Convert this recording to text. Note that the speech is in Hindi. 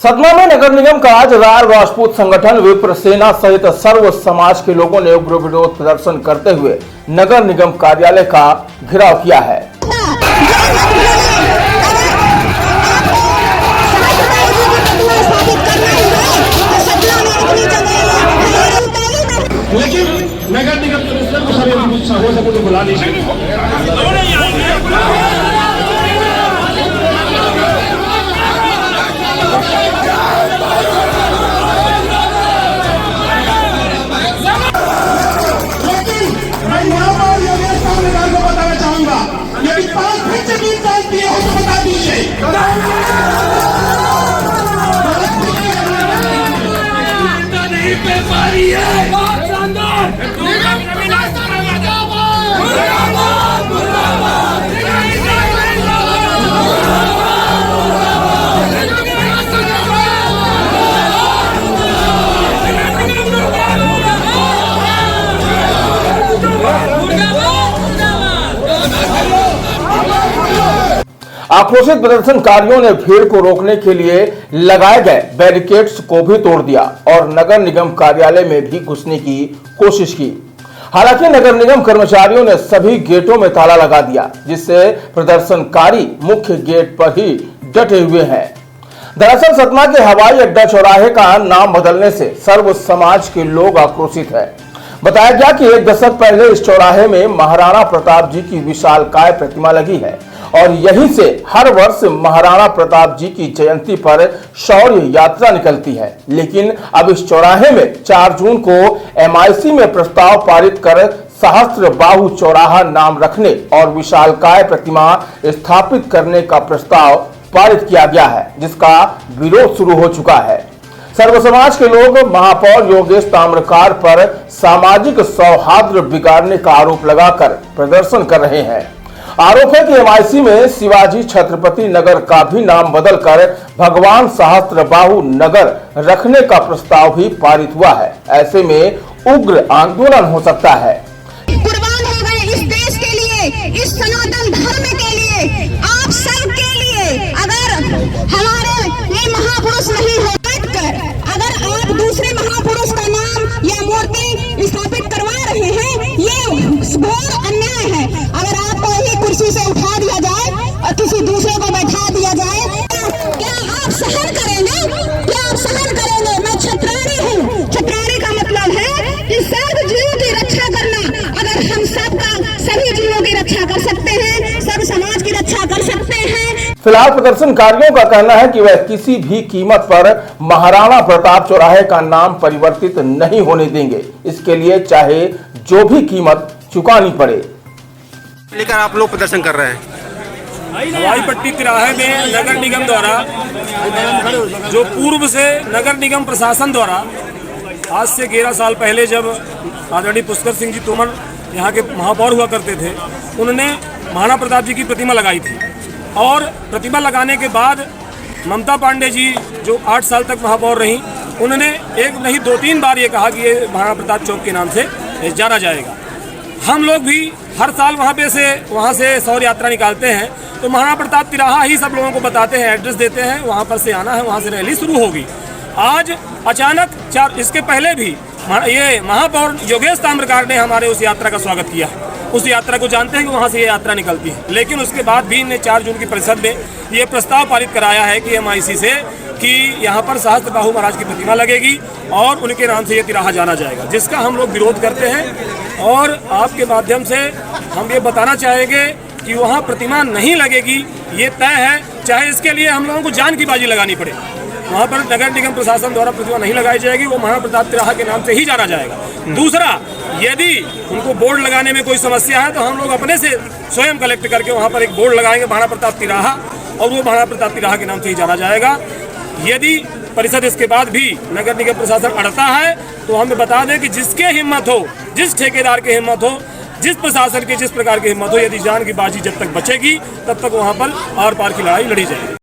सतना में नगर निगम का आज राजपूत संगठन विप्र सेना सहित सर्व समाज के लोगों ने उग्र विरोध प्रदर्शन करते हुए नगर निगम कार्यालय का घेराव किया है। लेकिन नगर निगम कमिश्नर को सभी हो सके तो बुला लीजिए। आक्रोशित प्रदर्शनकारियों ने भीड़ को रोकने के लिए लगाए गए बैरिकेड्स को भी तोड़ दिया और नगर निगम कार्यालय में भी घुसने की कोशिश की। हालांकि नगर निगम कर्मचारियों ने सभी गेटों में ताला लगा दिया, जिससे प्रदर्शनकारी मुख्य गेट पर ही डटे हुए हैं। दरअसल सतना के हवाई अड्डा चौराहे का नाम बदलने से सर्व समाज के लोग आक्रोशित है। बताया गया कि एक दशक पहले इस चौराहे में महाराणा प्रताप जी की विशालकाय प्रतिमा लगी है और यहीं से हर वर्ष महाराणा प्रताप जी की जयंती पर शौर्य यात्रा निकलती है। लेकिन अब इस चौराहे में 4 जून को MIC में प्रस्ताव पारित कर सहस्त्रबाहु चौराहा नाम रखने और विशालकाय प्रतिमा स्थापित करने का प्रस्ताव पारित किया गया है, जिसका विरोध शुरू हो चुका है। सर्व समाज के लोग महापौर योगेश ताम्रकार पर सामाजिक सौहार्द बिगाड़ने का आरोप लगाकर प्रदर्शन कर रहे हैं। आरोप है कि MIC में शिवाजी छत्रपति नगर का भी नाम बदलकर भगवान सहस्त्रबाहु नगर रखने का प्रस्ताव भी पारित हुआ है। ऐसे में उग्र आंदोलन हो सकता है। कुर्बान हो गए इस देश के लिए, इस सनातन धर्म के लिए, आप सब के लिए। अगर हमारे ये महापुरुष नहीं हो कर अगर आप दूसरे महापुरुष का नाम या मूर्ति स्थापित करवा रहे हैं, ये घोर अन्याय है। अगर आपको ही कुर्सी से उठा दिया जाए और किसी दूसरे को बैठा दिया जाए, क्या आप सहन करेंगे? क्या आप सहन करेंगे? मैं छत्रारी हूँ। छत्रारी का मतलब है कि सब जीवों की रक्षा करना। अगर हम सभी जीवों की रक्षा कर सकते हैं, सब समाज की रक्षा कर सकते हैं। फिलहाल प्रदर्शनकारियों का कहना है कि वह किसी भी कीमत पर महाराणा प्रताप चौराहे का नाम परिवर्तित नहीं होने देंगे। इसके लिए चाहे जो भी कीमत चुकानी पड़े। लेकर आप लोग प्रदर्शन कर रहे हैं। हवाई पट्टी तिराहे में नगर निगम द्वारा, जो पूर्व से नगर निगम प्रशासन द्वारा आज से 11 साल पहले जब आदरणीय पुष्कर सिंह जी तोमर यहाँ के महापौर हुआ करते थे, उन्होंने महाराणा प्रताप जी की प्रतिमा लगाई थी। और प्रतिमा लगाने के बाद ममता पांडे जी जो 8 साल तक महापौर रहीं, उन्होंने एक नहीं 2-3 बार ये कहा कि ये महाराणा प्रताप चौक के नाम से जाना जाएगा। हम लोग भी हर साल वहाँ से शौर्य यात्रा निकालते हैं, तो महाराणा प्रताप तिराहा ही सब लोगों को बताते हैं, एड्रेस देते हैं, वहाँ पर से आना है, वहाँ से रैली शुरू होगी। आज अचानक इसके पहले भी ये महापौर योगेश ताम्रकार ने हमारे उस यात्रा का स्वागत किया। उस यात्रा को जानते हैं कि वहाँ से ये यात्रा निकलती है, लेकिन उसके बाद भी इन्हें 4 जून की परिषद में ये प्रस्ताव पारित कराया है कि MIC से कि यहाँ पर सहस्त्रबाहु महाराज की प्रतिमा लगेगी और उनके नाम से ये तिराहा जाना जाएगा, जिसका हम लोग विरोध करते हैं। और आपके माध्यम से हम ये बताना चाहेंगे कि वहाँ प्रतिमा नहीं लगेगी, ये तय है, चाहे इसके लिए हम लोगों को जान की बाजी लगानी पड़े। वहाँ पर नगर निगम प्रशासन द्वारा प्रतिमा नहीं लगाई जाएगी, वो महाराणा प्रताप तिराहा के नाम से ही जाना जाएगा। दूसरा, यदि उनको बोर्ड लगाने में कोई समस्या है तो हम लोग अपने से स्वयं कलेक्ट करके वहाँ पर एक बोर्ड लगाएंगे महाराणा प्रताप तिराहा, और वो महाराणा प्रताप तिराहा के नाम से ही जाना जाएगा। यदि परिषद इसके बाद भी नगर निगम प्रशासन अड़ता है तो हमें बता दें कि जिसके हिम्मत हो, जिस ठेकेदार की हिम्मत हो, जिस प्रशासन की जिस प्रकार की हिम्मत हो, यदि जान की बाजी जब तक बचेगी तब तक वहाँ पर आर पार की लड़ाई लड़ी जाएगी।